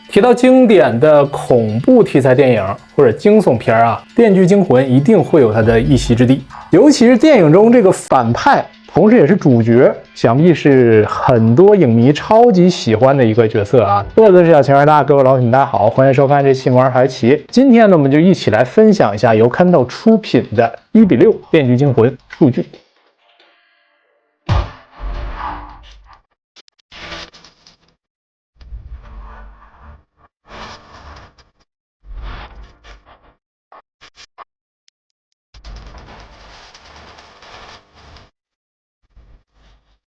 提到经典的恐怖题材电影或者惊悚片啊，《电锯惊魂》一定会有它的一席之地。尤其是电影中这个反派，同时也是主角，想必是很多影迷超级喜欢的一个角色啊。乐子是小秦二大，各位老铁大家好，欢迎收看这期《摩尔台奇》。今天呢，我们就一起来分享一下由 Kanto 出品的1:6《电锯惊魂》数据。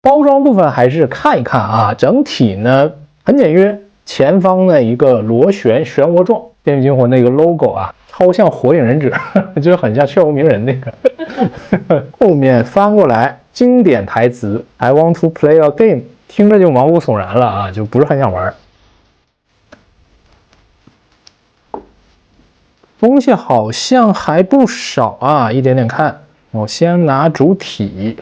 包装部分还是看一看啊，整体呢很简约，前方的一个螺旋漩涡状电锯惊魂的一个 logo 啊，超像火影忍者，就是很像漩涡鸣人那个。后面翻过来经典台词 I want to play a game， 听着就毛骨悚然了啊，就不是很想玩。东西好像还不少啊，一点点看。我先拿主体，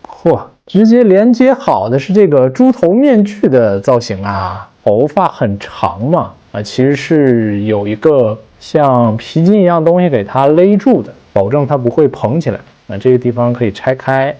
嚯！直接连接好的是这个猪头面具的造型啊，头发很长嘛，其实是有一个像皮筋一样东西给它勒住的，保证它不会蓬起来。这个地方可以拆开。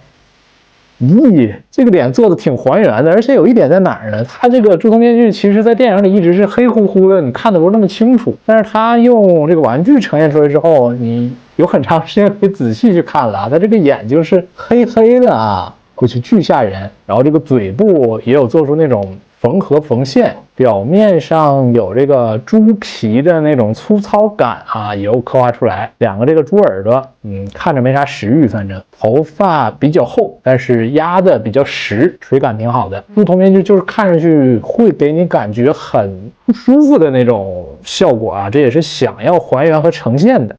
咦，这个脸做的挺还原的，而且有一点在哪儿呢？它这个猪头面具其实在电影里一直是黑乎乎的，你看的不是那么清楚，但是它用这个玩具呈现出来之后，你有很长时间可以仔细去看了啊，它这个眼睛是黑黑的啊。会去巨吓人，然后这个嘴部也有做出那种缝合缝线，表面上有这个猪皮的那种粗糙感啊，也有刻画出来。两个这个猪耳朵，看着没啥食欲，反正头发比较厚，但是压的比较实，垂感挺好的。猪头面具就是看上去会给你感觉很不舒服的那种效果啊，这也是想要还原和呈现的。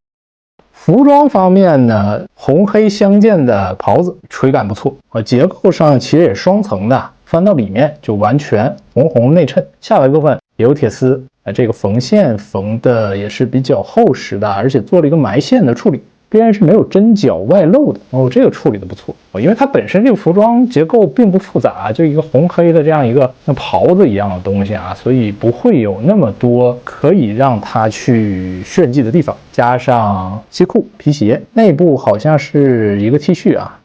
服装方面呢，红黑相间的袍子垂感不错，结构上其实也是双层的，翻到里面就完全红红内衬，下摆部分也有铁丝，这个缝线缝的也是比较厚实的，而且做了一个埋线的处理，边是没有针脚外露的这个处理的不错因为它本身这个服装结构并不复杂，就一个红黑的这样一个像袍子一样的东西啊，所以不会有那么多可以让它去炫技的地方。加上西裤、皮鞋，内部好像是一个 T 恤啊。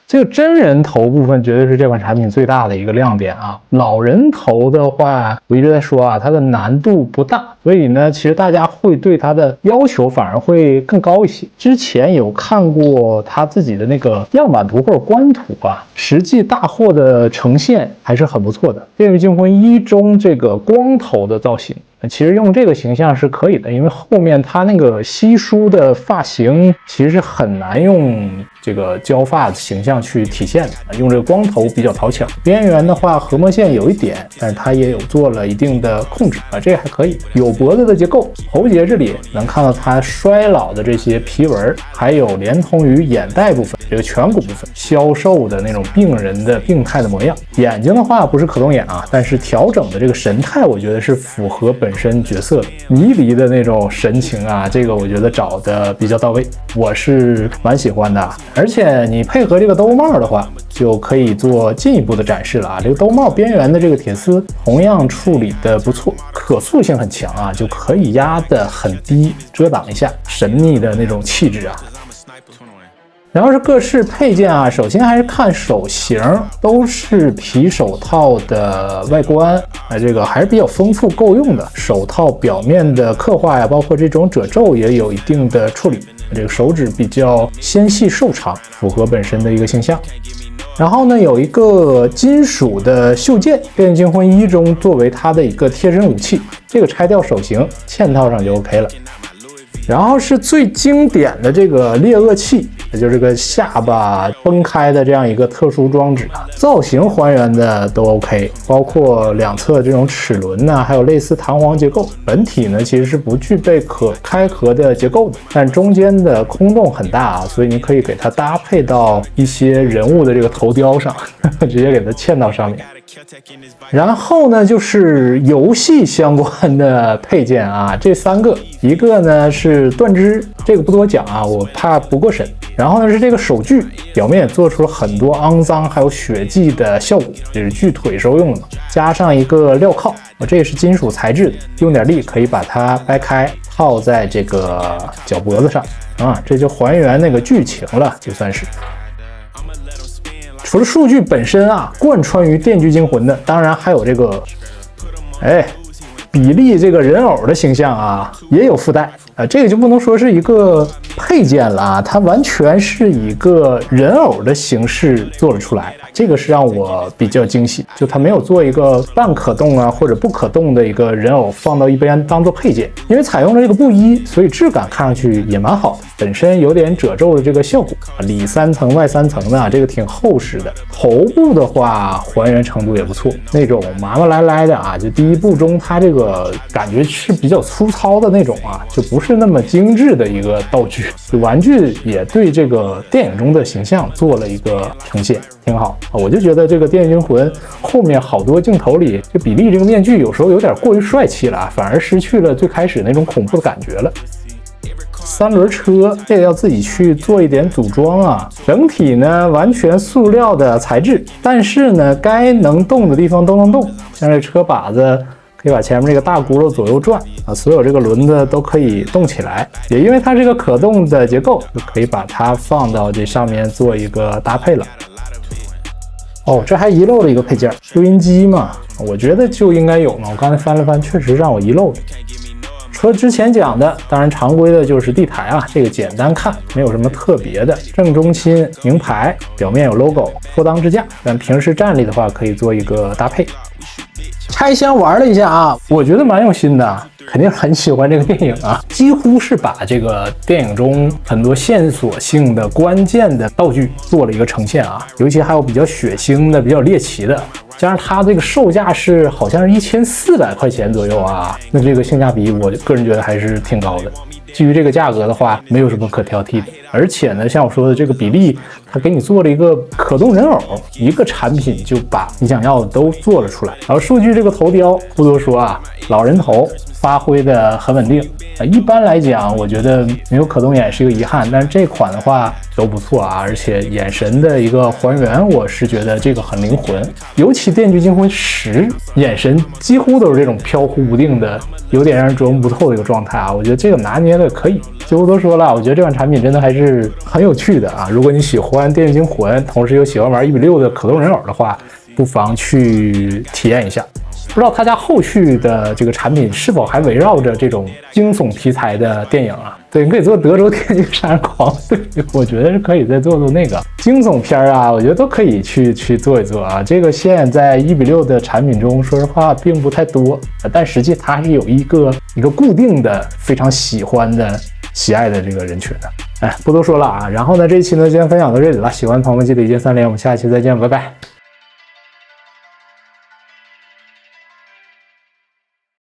这个真人头部分绝对是这款产品最大的一个亮点啊！老人头的话，我一直在说啊，它的难度不大，所以呢，其实大家会对它的要求反而会更高一些。之前有看过他自己的那个样板图或者官图啊，实际大货的呈现还是很不错的。《电锯惊魂1》中这个光头的造型，其实用这个形象是可以的，因为后面他那个稀疏的发型其实是很难用这个胶发的形象去体现的，用这个光头比较讨巧。边缘的话，合墨线有一点，但是它也有做了一定的控制这个还可以。有脖子的结构，喉结这里能看到它衰老的这些皮纹，还有连同于眼袋部分、这个颧骨部分消瘦的那种病人的病态的模样。眼睛的话不是可动眼啊，但是调整的这个神态，我觉得是符合本身角色的迷离的那种神情啊，这个我觉得找的比较到位，我是蛮喜欢的。而且你配合这个兜帽的话，就可以做进一步的展示了啊。这个兜帽边缘的这个铁丝同样处理的不错，可塑性很强啊，就可以压得很低，遮挡一下神秘的那种气质啊。然后是各式配件啊，首先还是看手型，都是皮手套的外观这个还是比较丰富够用的。手套表面的刻画呀，包括这种褶皱也有一定的处理。这个手指比较纤细瘦长，符合本身的一个形象。然后呢，有一个金属的袖剑，《电锯惊魂1》中作为它的一个贴身武器，这个拆掉手型嵌套上就 OK 了。然后是最经典的这个猎恶器，也就是这个下巴崩开的这样一个特殊装置啊，造型还原的都 OK， 包括两侧这种齿轮呢，还有类似弹簧结构。本体呢其实是不具备可开合的结构的，但中间的空洞很大啊，所以你可以给它搭配到一些人物的这个头雕上，直接给它嵌到上面。然后呢，就是游戏相关的配件啊，这3个，一个呢是断肢，这个不多讲啊，我怕不过审。然后呢是这个手锯，表面也做出了很多肮脏还有血迹的效果，这是锯腿时候用的嘛。加上一个镣铐，这也是金属材质的，用点力可以把它掰开，套在这个脚脖子上啊，这就还原那个剧情了，就算是。除了数据本身啊，贯穿于《电锯惊魂》的，当然还有这个，比利这个人偶的形象啊，也有附带。这个就不能说是一个配件了啊，它完全是一个人偶的形式做了出来，这个是让我比较惊喜，就它没有做一个半可动啊或者不可动的一个人偶放到一边当做配件，因为采用了这个布衣，所以质感看上去也蛮好的，本身有点褶皱的这个效果，里3层外3层的，这个挺厚实的。头部的话还原程度也不错，那种麻麻赖赖的啊，就第一部中它这个感觉是比较粗糙的那种啊，就不是那么精致的一个道具，玩具也对这个电影中的形象做了一个呈现，挺好。我就觉得这个《电锯惊魂》后面好多镜头里，这比利这个面具有时候有点过于帅气了，反而失去了最开始那种恐怖的感觉了。3轮车这个要自己去做一点组装啊，整体呢完全塑料的材质，但是呢该能动的地方都能动，像这车把子可以把前面这个大轱辘左右转啊，所有这个轮子都可以动起来，也因为它这个可动的结构，就可以把它放到这上面做一个搭配了。这还遗漏了一个配件，收音机嘛，我觉得就应该有嘛，我刚才翻了翻，确实让我遗漏了。除了之前讲的，当然常规的就是地台啊，这个简单看没有什么特别的，正中心名牌，表面有 logo， 拖裆支架，但平时站立的话可以做一个搭配。拆箱玩了一下啊，我觉得蛮用心的，肯定很喜欢这个电影啊，几乎是把这个电影中很多线索性的关键的道具做了一个呈现啊，尤其还有比较血腥的、比较猎奇的，加上它这个售价是好像是1400块钱左右啊，那这个性价比我个人觉得还是挺高的。基于这个价格的话，没有什么可挑剔的。而且呢，像我说的这个比利，它给你做了一个可动人偶，一个产品就把你想要的都做了出来。然后数据这个头雕不多说啊，老人头发挥的很稳定啊。一般来讲，我觉得没有可动眼是一个遗憾，但是这款的话都不错啊，而且眼神的一个还原，我是觉得这个很灵魂。尤其《电锯惊魂10》，眼神几乎都是这种飘忽不定的，有点让人琢磨不透的一个状态啊。我觉得这个拿捏的可以。就不多说了，我觉得这款产品真的还是很有趣的啊！如果你喜欢《电锯惊魂》，同时又喜欢玩1:6的可动人偶的话，不妨去体验一下。不知道他家后续的这个产品是否还围绕着这种惊悚题材的电影啊？对，你可以做德州电锯杀人狂，对，我觉得是可以再做那个惊悚片啊，我觉得都可以去做一做啊。这个线在1:6的产品中，说实话并不太多，但实际它是有一个固定的非常喜爱的这个人群的。不多说了啊。然后呢，这一期呢，今天分享到这里了，喜欢的朋友们记得一键3连，我们下期再见，拜拜。